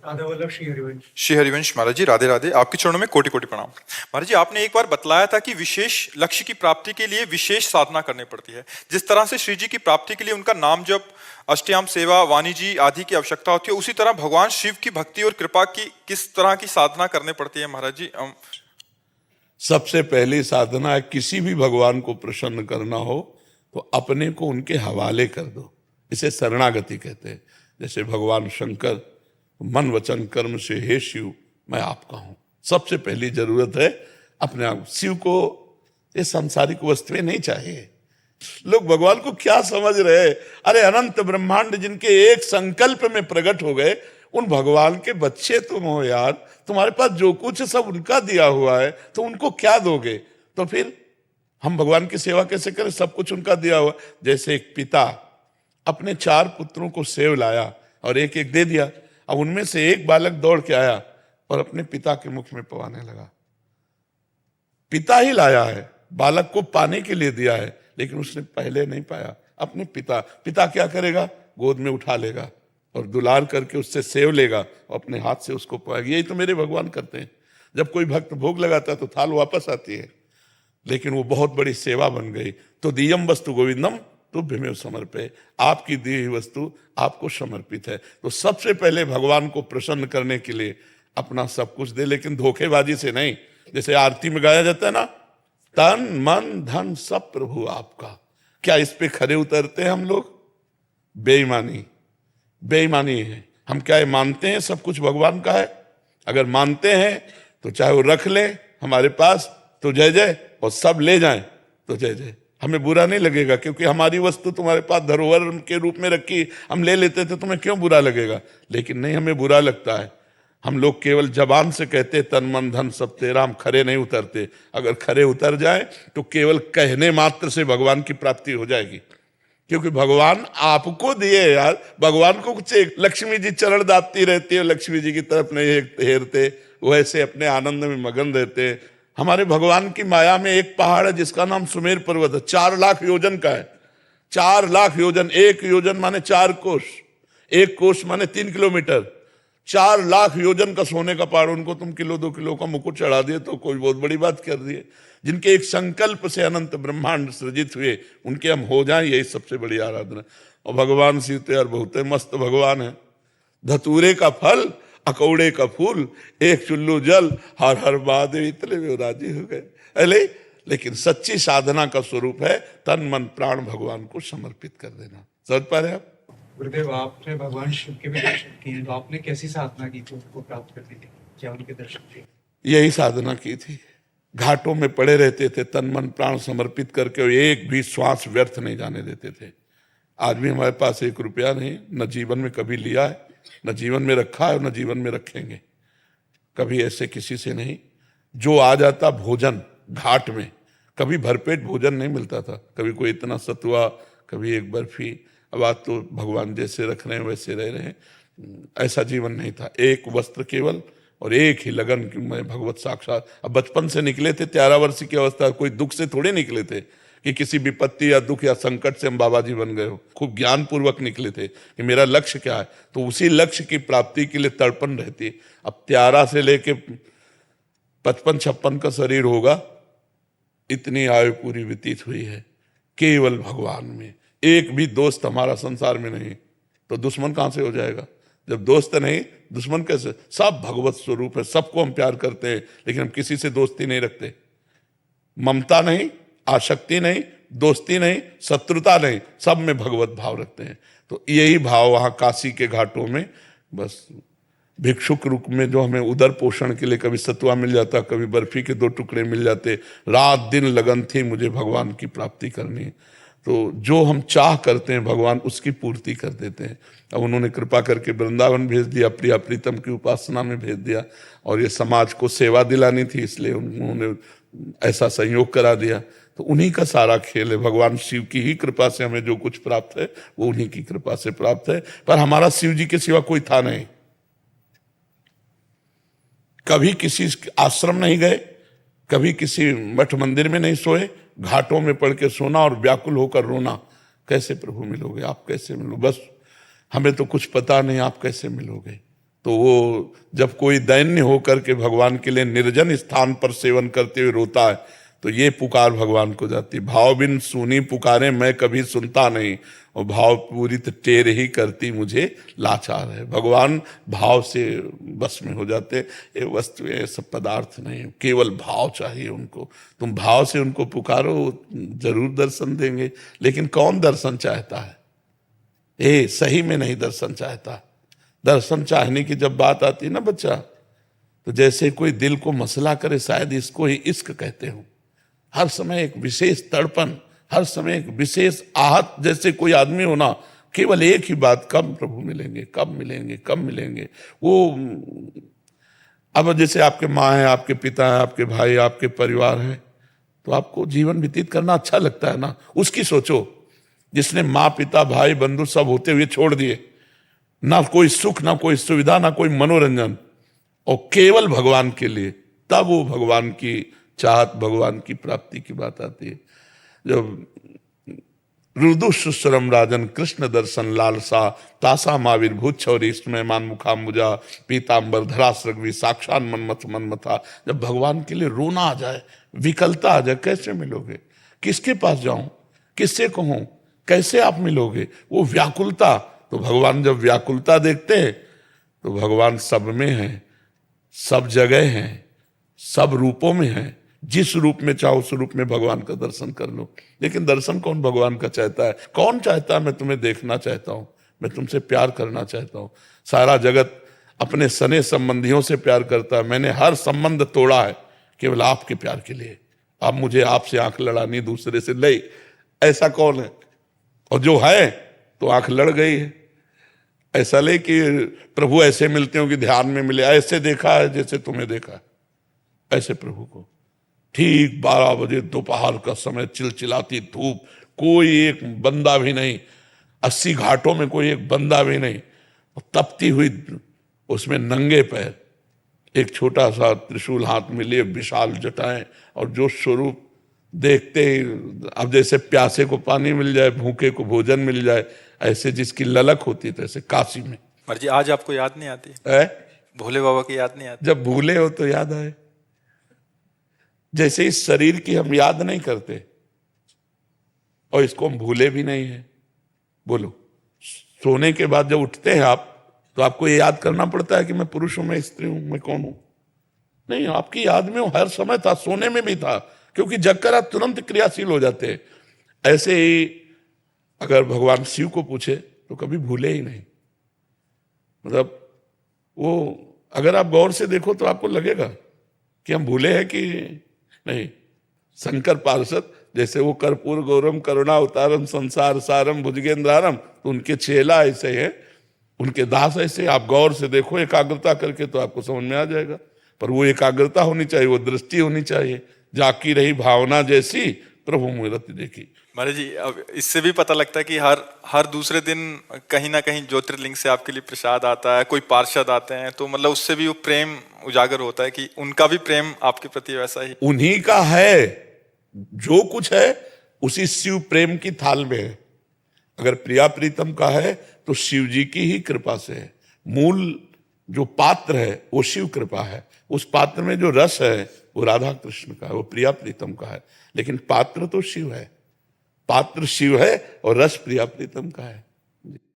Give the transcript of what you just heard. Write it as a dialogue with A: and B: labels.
A: राधा वल्लभ श्री हरिवंश।
B: श्री हरिवंश महाराज जी, राधे राधे। आपके चरणों में कोटि कोटि प्रणाम। महाराज जी, आपने एक बार बतलाया था कि विशेष लक्ष्य की प्राप्ति के लिए विशेष साधना करनी पड़ती है। जिस तरह से श्री जी की प्राप्ति के लिए उनका नाम जप, अष्टयाम सेवा, वाणी जी आदि की आवश्यकता होती है, उसी तरह भगवान शिव की भक्ति और कृपा की किस तरह की साधना करनी पड़ती है महाराज जी?
C: सबसे पहली साधना है, किसी भी भगवान को प्रसन्न करना हो तो अपने को उनके हवाले कर दो। इसे शरणागति कहते हैं। जैसे भगवान शंकर मन वचन कर्म से, हे शिव मैं आपका हूं। सबसे पहली जरूरत है अपने आप। शिव को ये सांसारिक वस्तुएं नहीं चाहिए। लोग भगवान को क्या समझ रहे हैं? अरे अनंत ब्रह्मांड जिनके एक संकल्प में प्रकट हो गए, उन भगवान के बच्चे तुम हो यार। तुम्हारे पास जो कुछ है सब उनका दिया हुआ है, तो उनको क्या दोगे? तो फिर हम भगवान की सेवा कैसे करें? सब कुछ उनका दिया हुआ। जैसे एक पिता अपने 4 पुत्रों को सेव लाया और एक एक दे दिया। अब उनमें से एक बालक दौड़ के आया और अपने पिता के मुख में पवाने लगा। पिता ही लाया है, बालक को पाने के लिए दिया है, लेकिन उसने पहले नहीं पाया अपने पिता क्या करेगा? गोद में उठा लेगा और दुलार करके उससे सेव लेगा और अपने हाथ से उसको पवाएगा। यही तो मेरे भगवान करते हैं। जब कोई भक्त भोग लगाता है तो थाल वापस आती है, लेकिन वो बहुत बड़ी सेवा बन गई। तो दियम वस्तु गोविंदम तुभ्यमेव समर्पये। आपकी दी हुई वस्तु आपको समर्पित है। तो सबसे पहले भगवान को प्रसन्न करने के लिए अपना सब कुछ दे, लेकिन धोखेबाजी से नहीं। जैसे आरती में गाया जाता है ना, तन मन धन सब प्रभु आपका। क्या इस पे खरे उतरते हैं हम लोग? बेईमानी है। हम क्या मानते हैं सब कुछ भगवान का है? अगर मानते हैं तो चाहे वो रख ले हमारे पास तो जय जय, और सब ले जाएं तो जय जय। हमें बुरा नहीं लगेगा, क्योंकि हमारी वस्तु तुम्हारे पास धरोहर के रूप में रखी, हम ले लेते थे, तुम्हें क्यों बुरा लगेगा? लेकिन नहीं, हमें बुरा लगता है। हम लोग केवल जबान से कहते तन मन धन सब तेरा, हम खरे नहीं उतरते। अगर खरे उतर जाए तो केवल कहने मात्र से भगवान की प्राप्ति हो जाएगी, क्योंकि भगवान आपको दिए यार। भगवान को कुछ लक्ष्मी जी चरण दापती रहती है, लक्ष्मी जी की तरफ नहीं हेरते, वैसे अपने आनंद में मगन रहते। हमारे भगवान की माया में एक पहाड़ है जिसका नाम सुमेर पर्वत है। 4 लाख योजन का है। 4 लाख योजन, 1 योजन माने 4 कोस, 1 कोस माने 3 किलोमीटर। 4 लाख योजन का सोने का पहाड़। उनको तुम किलो 2 किलो का मुकुट चढ़ा दिए तो कोई बहुत बड़ी बात कर दी है। जिनके एक संकल्प से अनंत ब्रह्मांड सृजित हुए, उनके हम हो जाएं, यही सबसे बड़ी आराधना। और भगवान शिव तो यार बहुत मस्त भगवान है। धतूरे का फल, अकौड़े का फूल, एक चुल्लू जल, हर हर महादेव, इतने में राजी हो गए। अरे लेकिन सच्ची साधना का स्वरूप है तन मन प्राण भगवान को समर्पित कर देना। समझ पा रहे आप?
A: गुरुदेव, आपने भगवान शिव के भी दर्शन किए, तो आपने कैसी साधना की थी उनको प्राप्त करने के लिए? क्या उनके दर्शन किए?
C: यही साधना की थी। घाटों में पड़े रहते थे, तन मन प्राण समर्पित करके, एक भी श्वास व्यर्थ नहीं जाने देते थे। आज भी हमारे पास 1 रुपया नहीं, न जीवन में कभी लिया है, न जीवन में रखा है और न जीवन में रखेंगे। कभी ऐसे किसी से नहीं। जो आ जाता भोजन घाट में, कभी भरपेट भोजन नहीं मिलता था। कभी कोई इतना सतुआ, कभी एक बर्फी। अब आज तो भगवान जैसे रख रहे हैं वैसे रह रहे हैं। ऐसा जीवन नहीं था। एक वस्त्र केवल और एक ही लगन कि मैं भगवत साक्षात। अब बचपन से निकले थे, 13 वर्ष की अवस्था, कोई दुख से थोड़े निकले थे कि किसी विपत्ति या दुख या संकट से हम बाबा जी बन गए हो। खूब ज्ञान पूर्वक निकले थे कि मेरा लक्ष्य क्या है। तो उसी लक्ष्य की प्राप्ति के लिए तड़पन रहती। अब 13 से लेके 55-56 का शरीर होगा, इतनी आयु पूरी व्यतीत हुई है केवल भगवान में। एक भी दोस्त हमारा संसार में नहीं, तो दुश्मन कहां से हो जाएगा? जब दोस्त नहीं, दुश्मन कैसे? सब भगवत स्वरूप है। सबको हम प्यार करते हैं, लेकिन हम किसी से दोस्ती नहीं रखते। ममता नहीं, आसक्ति नहीं, दोस्ती नहीं, शत्रुता नहीं, सब में भगवत भाव रखते हैं। तो यही भाव वहां काशी के घाटों में बस भिक्षुक रूप में जो हमें उदर पोषण के लिए कभी सतुआ मिल जाता, कभी बर्फी के 2 टुकड़े मिल जाते। रात दिन लगन थी मुझे भगवान की प्राप्ति करनी। तो जो हम चाह करते हैं भगवान उसकी पूर्ति कर देते हैं। अब उन्होंने कृपा करके वृंदावन भेज दिया, प्रिया प्रीतम की उपासना में भेज दिया, और ये समाज को सेवा दिलानी थी, इसलिए उन्होंने ऐसा संयोग करा दिया। तो उन्हीं का सारा खेल है। भगवान शिव की ही कृपा से हमें जो कुछ प्राप्त है वो उन्हीं की कृपा से प्राप्त है। पर हमारा शिव जी के सिवा कोई था नहीं। कभी किसी आश्रम नहीं गए, कभी किसी मठ मंदिर में नहीं सोए, घाटों में पड़ के सोना और व्याकुल होकर रोना। कैसे प्रभु मिलोगे? आप कैसे मिलोगे? बस हमें तो कुछ पता नहीं, आप कैसे मिलोगे? तो वो जब कोई दैन्य होकर के भगवान के लिए निर्जन स्थान पर सेवन करते हुए रोता है तो ये पुकार भगवान को जाती, भाव बिन सुनी पुकारे मैं कभी सुनता नहीं, और भाव पूरित टेर ही करती मुझे लाचार है। भगवान भाव से बस में हो जाते। ये वस्तु ये सब पदार्थ नहीं, केवल भाव चाहिए उनको। तुम भाव से उनको पुकारो, जरूर दर्शन देंगे। लेकिन कौन दर्शन चाहता है? ये सही में नहीं दर्शन चाहता। दर्शन चाहने की जब बात आती है ना बच्चा, तो जैसे कोई दिल को मसला करे, शायद इसको ही इश्क कहते हो। हर समय एक विशेष तड़पन, हर समय एक विशेष आहत, जैसे कोई आदमी होना, केवल एक ही बात, कब प्रभु मिलेंगे, कब मिलेंगे, कब मिलेंगे। वो अब जैसे आपके माँ है, आपके पिता है, आपके भाई, आपके परिवार है, तो आपको जीवन व्यतीत करना अच्छा लगता है ना। उसकी सोचो, जिसने माँ पिता भाई बंधु सब होते हुए छोड़ दिए, ना कोई सुख, ना कोई सुविधा, ना कोई मनोरंजन, और केवल भगवान के लिए, तब वो भगवान की चाहत, भगवान की प्राप्ति की बात आती है। जब रुदु सुश्रम राजन कृष्ण दर्शन लालसा, तासा माविर्भूत छौरी इसमें मान मुखाम्बुजा, पीताम्बर धरा सृग्वी साक्षात मनमथ मनमथा। जब भगवान के लिए रोना आ जाए, विकलता आ जाए, कैसे मिलोगे? किसके पास जाऊं, किससे कहूं, कैसे आप मिलोगे? वो व्याकुलता, तो भगवान जब व्याकुलता देखते हैं तो भगवान सब में है, सब जगह है, सब रूपों में है। जिस रूप में चाहो उस रूप में भगवान का दर्शन कर लो। लेकिन दर्शन कौन भगवान का चाहता है? कौन चाहता है मैं तुम्हें देखना चाहता हूं, मैं तुमसे प्यार करना चाहता हूं? सारा जगत अपने सने संबंधियों से प्यार करता है। मैंने हर संबंध तोड़ा है केवल आपके प्यार के लिए। अब मुझे आपसे आंख लड़ानी दूसरे से नहीं, ऐसा कौन है? और जो है तो आंख लड़ गई है। ऐसा ले कि प्रभु ऐसे मिलते हो कि ध्यान में मिले, ऐसे देखा है जैसे तुम्हें देखा है, ऐसे प्रभु को। ठीक 12 बजे दोपहर का समय, चिलचिलाती धूप, कोई एक बंदा भी नहीं, 80 घाटों में कोई एक बंदा भी नहीं, तपती हुई उसमें नंगे पैर, एक छोटा सा त्रिशूल हाथ में लिए, विशाल जटाएं, और जो स्वरूप देखते ही, अब जैसे प्यासे को पानी मिल जाए, भूखे को भोजन मिल जाए, ऐसे जिसकी ललक होती है, ऐसे काशी में।
B: जी आज आपको याद नहीं आती
C: है?
B: भोले बाबा की याद नहीं आती?
C: जब भूले हो तो याद आए। जैसे इस शरीर की हम याद नहीं करते और इसको हम भूले भी नहीं है। बोलो, सोने के बाद जब उठते हैं आप, तो आपको ये याद करना पड़ता है कि मैं पुरुष हूं, मैं स्त्री हूं, मैं कौन हूं? नहीं, आपकी याद में हर समय था, सोने में भी था, क्योंकि जगकर आप तुरंत क्रियाशील हो जाते हैं। ऐसे ही अगर भगवान शिव को पूछे तो कभी भूले ही नहीं। मतलब वो अगर आप गौर से देखो तो आपको लगेगा कि हम भूले हैं कि नहीं। शंकर पार्षद जैसे वो कर्पूर गौरम करुणा उतारम संसार सारम भुजगेंद्रारम, तो उनके चेला ऐसे हैं, उनके दास ऐसे। आप गौर से देखो एकाग्रता करके तो आपको समझ में आ जाएगा। पर वो एकाग्रता होनी चाहिए, वो दृष्टि होनी चाहिए। जाकी रही भावना जैसी प्रभु मूर्ति देखी।
B: महाराज जी, अब इससे भी पता लगता है कि हर दूसरे दिन कहीं ना कहीं ज्योतिर्लिंग से आपके लिए प्रसाद आता है, कोई पार्षद आते हैं, तो मतलब उससे भी वो प्रेम उजागर होता है कि उनका भी प्रेम आपके प्रति वैसा ही।
C: उन्हीं का है, जो कुछ है उसी शिव प्रेम की थाल में है। अगर प्रिया प्रीतम का है तो शिव जी की ही कृपा से है। मूल जो पात्र है वो शिव कृपा है। उस पात्र में जो रस है वो राधा कृष्ण का है, वो प्रिया प्रीतम का है। लेकिन पात्र तो शिव है, पात्र शिव है और रस प्रिया प्रीतम का है।